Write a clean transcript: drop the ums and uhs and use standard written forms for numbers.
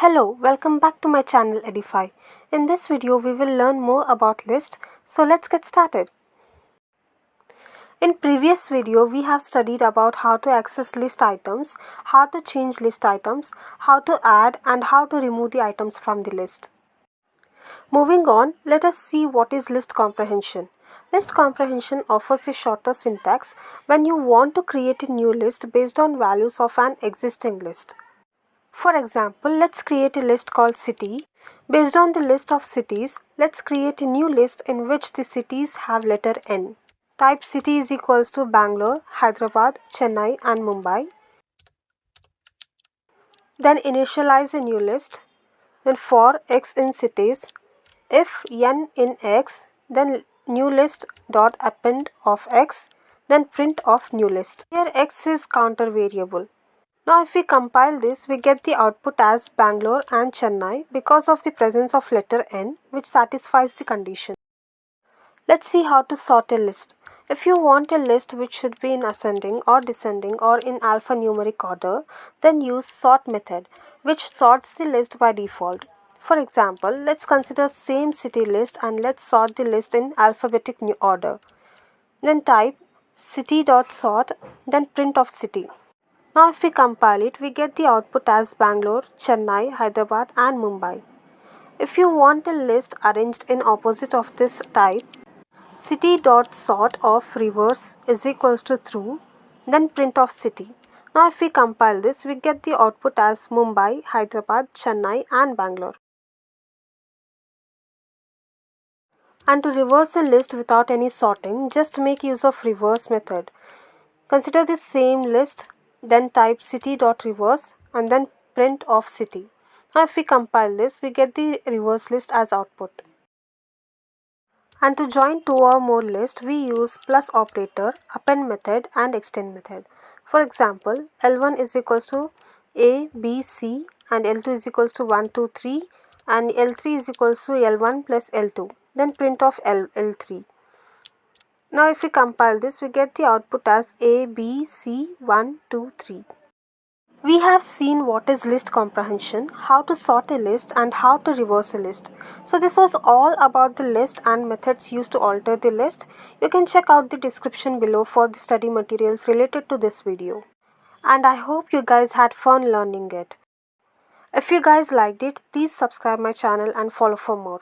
Hello, welcome back to my channel Edify. In this video, we will learn more about list. So let's get started. In previous video, we have studied about how to access list items, how to change list items, how to add and how to remove the items from the list. Moving on, let us see what is list comprehension. List comprehension offers a shorter syntax when you want to create a new list based on values of an existing list. For example, let's create a list called city. Based on the list of cities, let's create a new list in which the cities have letter N. Type city is equals to Bangalore, Hyderabad, Chennai and Mumbai. Then initialize a new list. Then for x in cities, if n in x, then new list dot append of x, then print of new list. Here x is counter variable. Now if we compile this, we get the output as Bangalore and Chennai because of the presence of letter N, which satisfies the condition. Let's see how to sort a list. If you want a list which should be in ascending or descending or in alphanumeric order, then use sort method, which sorts the list by default. For example, let's consider same city list and let's sort the list in alphabetic order. Then type city.sort, then print of city. Now if we compile it, we get the output as Bangalore, Chennai, Hyderabad and Mumbai. If you want a list arranged in opposite of this type, city.sort of reverse is equals to true, then print of city. Now if we compile this, we get the output as Mumbai, Hyderabad, Chennai and Bangalore. And to reverse a list without any sorting, just make use of reverse method. Consider the same list, then type city.reverse and then print of city. Now if we compile this, we get the reverse list as output. And to join two or more lists, we use plus operator, append method and extend method. For example, L1 is equals to A, B, C and L2 is equals to 1, 2, 3 and L3 is equals to L1 plus L2. Then print of L3. Now if we compile this, we get the output as A, B, C, 1, 2, 3. We have seen what is list comprehension, how to sort a list and how to reverse a list. So this was all about the list and methods used to alter the list. You can check out the description below for the study materials related to this video. And I hope you guys had fun learning it. If you guys liked it, please subscribe my channel and follow for more.